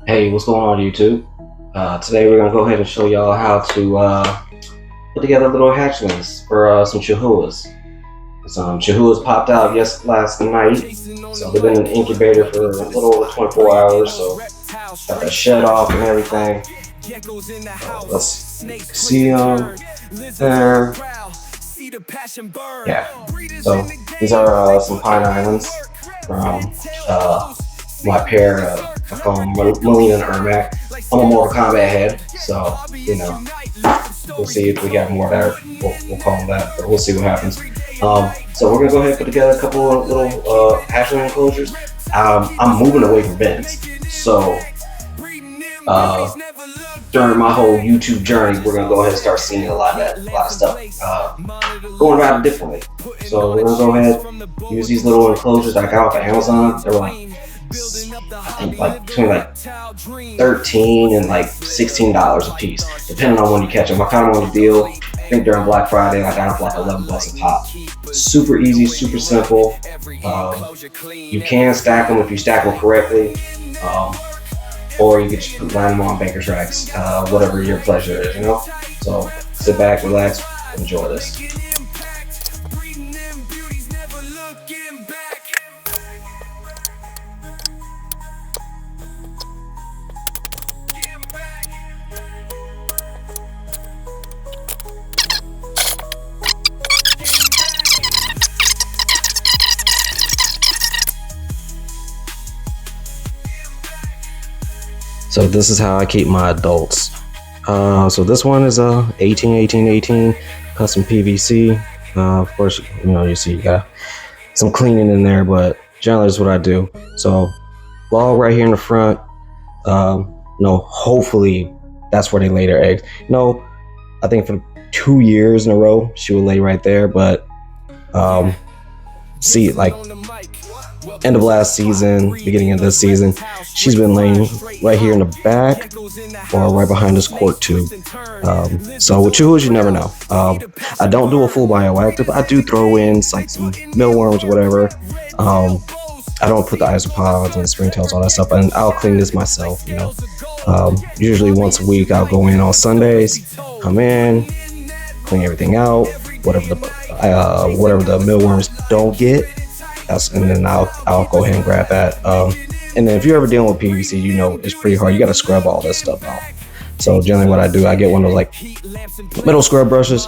Hey, what's going on YouTube? Today we're gonna go ahead and show y'all how to put together little hatchlings for some Chahouas. Some Chahouas popped out last night, so they've been in the incubator for a little over 24 hours. So got the shed off and everything. Let's see there. Yeah. So these are some pine islands from my pair. I call them Melina and Ermac. I'm a Mortal Kombat head, so we'll see if we got more there. We'll call them that, but we'll see what happens. So we're gonna go ahead and put together a couple of little hatchling enclosures. I'm moving away from bins, so during my whole YouTube journey, we're gonna go ahead and start seeing a lot of stuff going about it differently. So we're gonna go ahead and use these little enclosures I got off of Amazon. They're I think between $13 and $16 a piece, depending on when you catch them. I kind of want a deal. I think during Black Friday, I got them for $11 a pop. Super easy, super simple. You can stack them if you stack them correctly, or you can just line them on baker's racks, whatever your pleasure is, So sit back, relax, enjoy this. So this is how I keep my adults. So this one is a 18 custom PVC. Of course, you see you got some cleaning in there, but generally that's what I do. So ball right here in the front. Hopefully that's where they lay their eggs. I think for 2 years in a row she would lay right there, but see, end of last season, beginning of this season, she's been laying right here in the back or right behind this quart tube. So with Chahoua, you never know. I don't do a full bioactive. I do throw in some mealworms or whatever. I don't put the isopods and the springtails, all that stuff, and I'll clean this myself. Usually once a week I'll go in on Sundays, come in, clean everything out, whatever the mealworms don't get. And then I'll go ahead and grab that. And then if you're ever dealing with PVC, it's pretty hard. You got to scrub all this stuff out. So generally what I do, I get one of those metal scrub brushes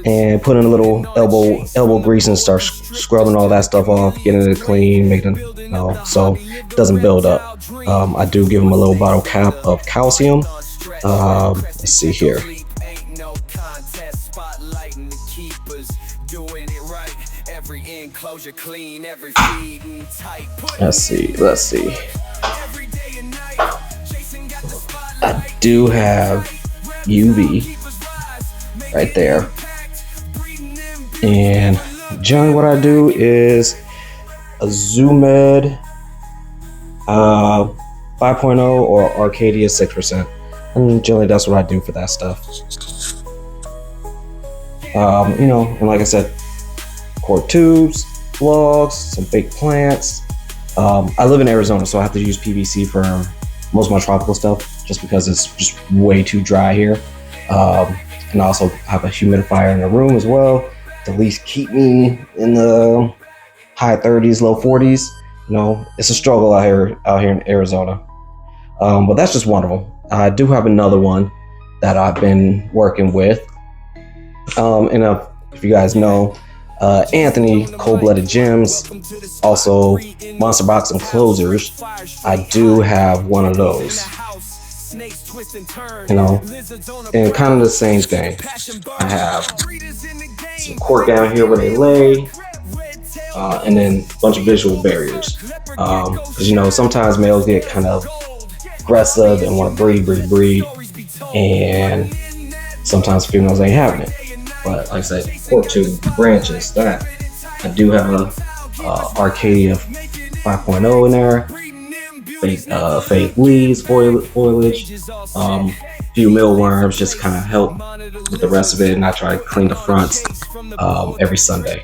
and put in a little elbow grease and start scrubbing all that stuff off, getting it clean, making it, so it doesn't build up. I do give them a little bottle cap of calcium. Let's see here. Let's see. I do have UV right there. And generally what I do is a Zoomed 5.0 or Arcadia 6%. And generally that's what I do for that stuff. And like I said, quart tubes, logs, some fake plants. I live in Arizona, so I have to use PVC for most of my tropical stuff just because it's just way too dry here. And I also have a humidifier in the room as well to at least keep me in the high 30s, low 40s. It's a struggle out here in Arizona. But that's just wonderful. I do have another one that I've been working with. And if you guys know, Anthony, Cold-Blooded Gems, also Monster Box Enclosures, I do have one of those. And kind of the same thing. I have some cork down here where they lay, and then a bunch of visual barriers. Because sometimes males get kind of aggressive and want to breed, and sometimes females ain't having it. But like I said, quart tube branches, that I do have a Arcadia 5.0 in there, fake leaves, foliage, few mealworms, just kind of help with the rest of it, and I try to clean the fronts every Sunday.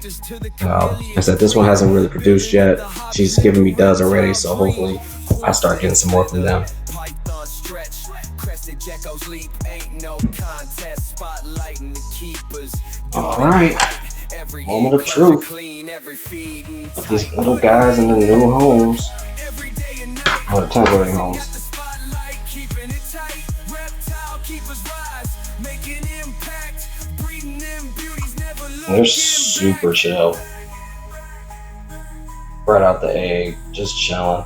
Like I said, this one hasn't really produced yet. She's given me duds already, so hopefully I start getting some more from them. All right, moment of truth. With these little guys in the new homes, or the temporary homes. They're super chill. Right out the egg, just chilling.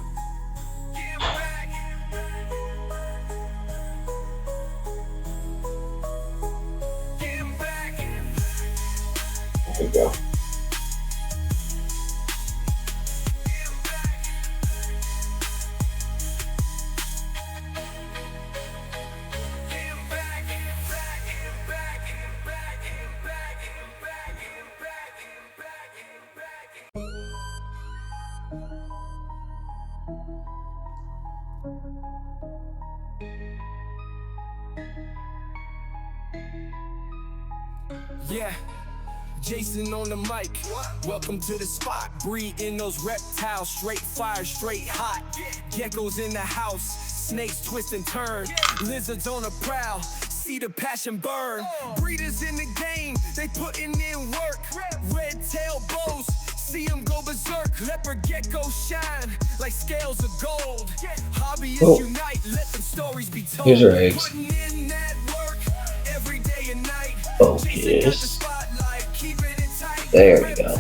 There we go. Yeah, Jason on the mic. Welcome to the spot. Breeding those reptiles, straight fire, straight hot. Geckos in the house, snakes twist and turn. Lizards on the prowl, see the passion burn. Breeders in the game, they putting in work. Red tail bows, see them go berserk. Leopard geckos shine like scales of gold. Hobbyists unite, let them stories be told. Here's your eggs. Focus. There we go.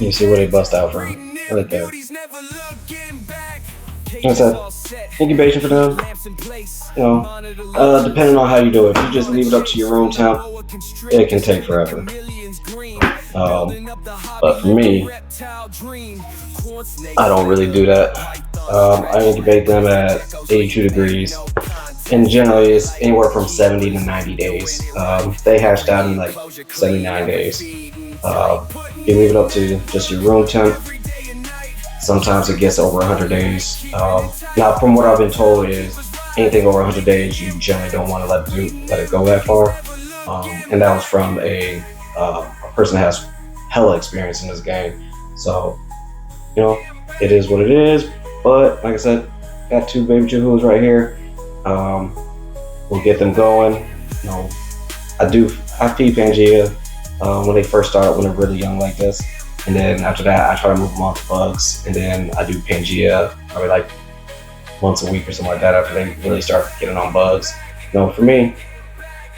You see where they bust out from. Right there. Like I said, incubation for them, you know, depending on how you do it. If you just leave it up to your room temp, it can take forever. But for me, I don't really do that. I incubate them at 82 degrees. And generally, it's anywhere from 70 to 90 days. They hatched out in like 79 days. You leave it up to just your room temp. Sometimes it gets over 100 days. Now, from what I've been told is anything over 100 days, you generally don't want to let it go that far. And that was from a person that has hella experience in this game. So, you know, it is what it is. But like I said, got 2 baby Chahowas right here. We'll get them going. You know, I feed Pangea when they first start, when they're really young like this, and then after that I try to move them on to bugs, and then I do Pangea probably like once a week or something like that after they really start getting on bugs. You know, for me,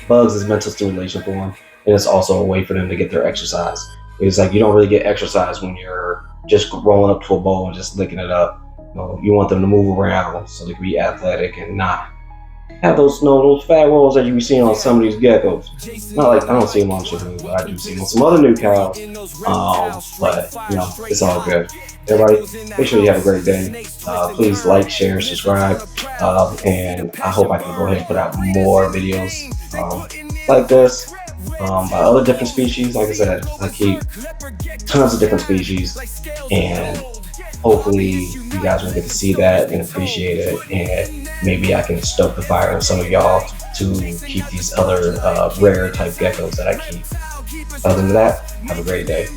bugs is mental stimulation for them, and it's also a way for them to get their exercise. It's like you don't really get exercise when you're just rolling up to a bowl and just licking it up. You want them to move around so they can be athletic and not have those fat rolls that you be seeing on some of these geckos. Not like I don't see them on Chahoua, but I do see them on some other new cows. But you know, it's all good. Everybody, make sure you have a great day. Please like, share, subscribe, and I hope I can go ahead and put out more videos like this by other different species. Like I said, I keep tons of different species, and hopefully you guys will get to see that and appreciate it, and maybe I can stoke the fire in some of y'all to keep these other rare type geckos that I keep. Other than that, have a great day.